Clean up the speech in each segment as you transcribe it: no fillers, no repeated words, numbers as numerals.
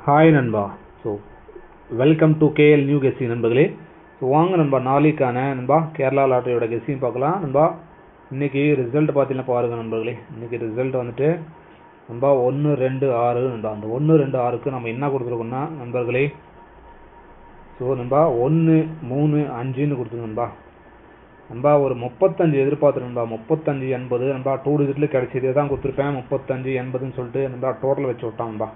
Hi நண்பா. So welcome to KL new guessing நண்பர்களே. So வாங்க நண்பா, நாளைக்கான நண்பா கேரளா லாட்டரியோட கெஸ்ஸிங் பார்க்கலாம் நண்பா. இன்றைக்கி ரிசல்ட் பார்த்தீங்கன்னா பாருங்கள் நண்பர்களே. இன்றைக்கி ரிசல்ட் வந்துட்டு நண்பா 1-2-6 நண்பா. அந்த 1-2-6க்கு நம்ம என்ன கொடுத்துருக்கோம்னா நண்பர்களே, ஸோ நண்பா 1-3-5ன்னு கொடுத்துருங்க நண்பா. நண்பா ஒரு 35 எதிர்பார்த்து நண்பா, 35-80 நண்பா. 2 டிஜிட்டில் கிடச்சிதே தான் கொடுத்துருப்பேன். 35-80ன்னு சொல்லிட்டு நண்பா டோட்டல் வச்சு விட்டான் நண்பா.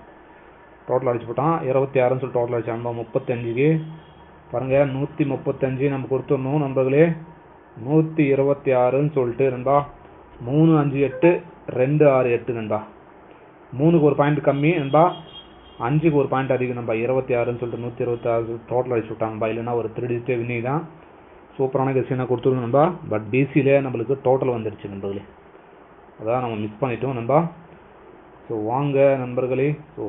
டோட்டல் அடிச்சு போட்டான். 26ன்னு சொல்லி டோட்டல் அடிச்சான் நண்பா. 35க்கு பாருங்கள் 135 நம்ம கொடுத்துடணும் நண்பர்களே. 126ன்னு சொல்லிட்டு நண்பா 3-5-8-2-6-8 நண்பா. 3க்கு ஒரு பாயிண்ட் கம்மி நண்பா, 5க்கு ஒரு பாயிண்ட் அதிகம் நண்பா. 26ன்னு சொல்லிட்டு 126 டோட்டல் அடிச்சு விட்டாங்க நண்பா. இல்லைன்னா ஒரு 3 டிஜிட்டே வின்னி தான். சூப்பரான கெஸ்ஸிங் கொடுத்துருங்க நண்பா. பட் பிசியிலே நம்மளுக்கு டோட்டல் வந்துடுச்சு நண்பர்களே. அதான் நம்ம மிஸ் பண்ணிட்டோம் நண்பா. ஸோ வாங்க நண்பர்களே, ஸோ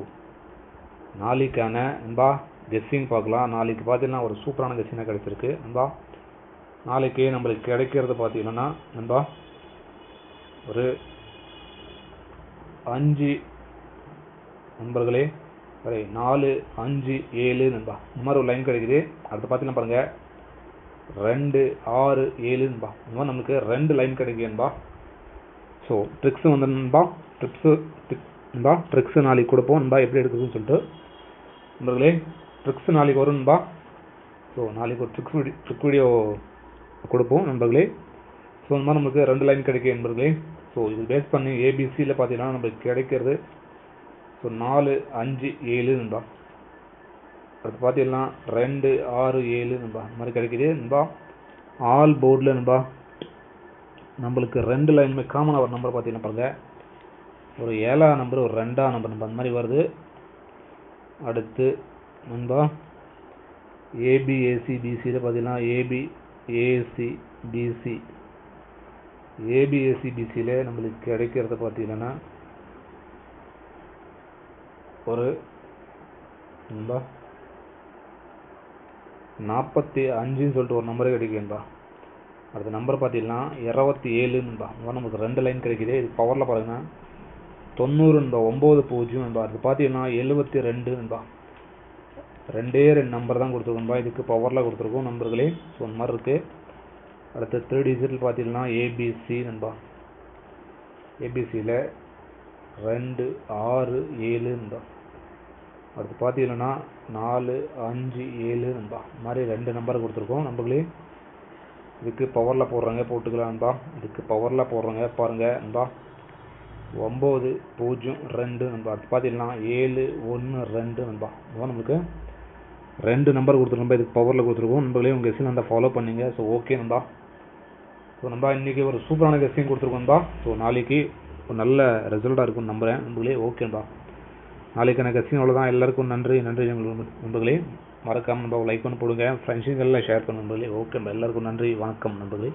நாளைக்கான நண்பா கெஸ்ஸிங் பார்க்கலாம். நாளைக்கு பார்த்தீங்கன்னா ஒரு சூப்பரான கெஸ்ஸிங்காக கிடைச்சிருக்கு நண்பா. நாளைக்கு நம்மளுக்கு கிடைக்கிறது பார்த்தீங்கன்னா நண்பா ஒரு 5 நண்பர்களே, சரி 4-5-7 நண்பா. இந்த மாதிரி ஒரு லைன் கிடைக்குது. அடுத்து பார்த்தீங்கன்னா பாருங்கள் 2-6-7 நண்பா. இந்த மாதிரி நம்மளுக்கு 2 லைன் கிடைக்குது நண்பா. ஸோ ட்ரிக்ஸு வந்து நண்பா, நண்பா ட்ரிக்ஸு நாளைக்கு கொடுப்போம் நண்பா, எப்படி எடுக்குதுன்னு சொல்லிட்டு நண்பர்களே. ட்ரிக்ஸ் நாளைக்கு வரும் நண்பா. ஸோ நாளைக்கு ஒரு ட்ரிக் வீடியோ கொடுப்போம் நண்பர்களே. ஸோ இந்த மாதிரி நமக்கு 2 லைன் கிடைக்கும் நண்பர்களே. ஸோ இது பேஸ் பண்ணி ஏபிசியில் பார்த்தீங்கன்னா நம்மளுக்கு கிடைக்கிறது ஸோ 4-5-7 நண்பா. அடுத்து பார்த்தீங்கன்னா 2-6-7 நண்பா. இந்த மாதிரி கிடைக்கிது நண்பா. ஆல் போர்டில் நண்பா நம்மளுக்கு 2 லைனுமே காமனாக ஒரு நம்பர் பார்த்தீங்கன்னா பாருங்கள், ஒரு 7ஆம் நம்பர், ஒரு 2ஆம் நம்பர் நண்பா. அந்த மாதிரி வருது. அடுத்து நண்பா ஏபிஏசிபிசியில் பார்த்தீங்கன்னா ஏபிஏசிபிசியில் நம்மளுக்கு கிடைக்கிறது பார்த்தீங்கன்னா ஒரு நண்பா 45ன்னு சொல்லிட்டு ஒரு நம்பரே கிடைக்குதுன்பா. அடுத்த நம்பர் பார்த்தீங்கன்னா 27 நண்பா. நமக்கு 2 லைன் கிடைக்குது. இது பவரில் பாருங்கன்னா 90 நண்பா. 9-0 நண்பா. அது பார்த்தீங்கன்னா 72 நண்பா. 2 நம்பர் தான் கொடுத்துருக்கோம்பா. இதுக்கு பவரில் கொடுத்துருக்கோம் நண்பர்களே. ஸோ இந்த மாதிரி இருக்குது. அடுத்து 3 டிஜிட்டில் பார்த்தீங்கன்னா ஏபிசி நண்பா. ஏபிசியில் 2-6-7 நண்பா. அடுத்து பார்த்தீங்கன்னா 4-5-7 நண்பா. இந்த மாதிரி 2 நம்பர் கொடுத்துருக்கோம் நண்பர்களே. இதுக்கு பவரில் போடுறாங்க, போட்டுக்கலாம் நண்பா. இதுக்கு பவரில் போடுறாங்க பாருங்கள் நண்பா. 9-0-2 நண்பா. அடுத்து பார்த்தீங்கன்னா 7-1-2 நண்பா. இதுதான் நமக்கு 2 நம்பர் கொடுத்துருக்கோம். இதுக்கு பவரில் கொடுத்துருக்கோம் நண்பர்களே. உங்கள் கெஸ்ஸிங் அந்த ஃபாலோ பண்ணிங்க. ஸோ ஓகே நண்பா. ஸோ நண்பா இன்றைக்கி ஒரு சூப்பரான கெஸ்ஸிங் கொடுத்துருக்கோம் நண்பா. ஸோ நாளைக்கு ஒரு நல்ல ரிசல்ட்டாக இருக்கும்னு நம்புகிறேன் நண்பர்களே. ஓகே நண்பா. நாளைக்கான கெஸ்ஸிங் அவ்வளோதான். எல்லாருக்கும் நன்றி நண்பர்களே. மறக்காமல் நண்பா லைக் பண்ணி போடுங்க, ஃப்ரெண்ட்ஸுங்கெல்லாம் ஷேர் பண்ண நண்பர்களே. ஓகே நண்பா, எல்லாருக்கும் நன்றி, வணக்கம் நண்பர்களே.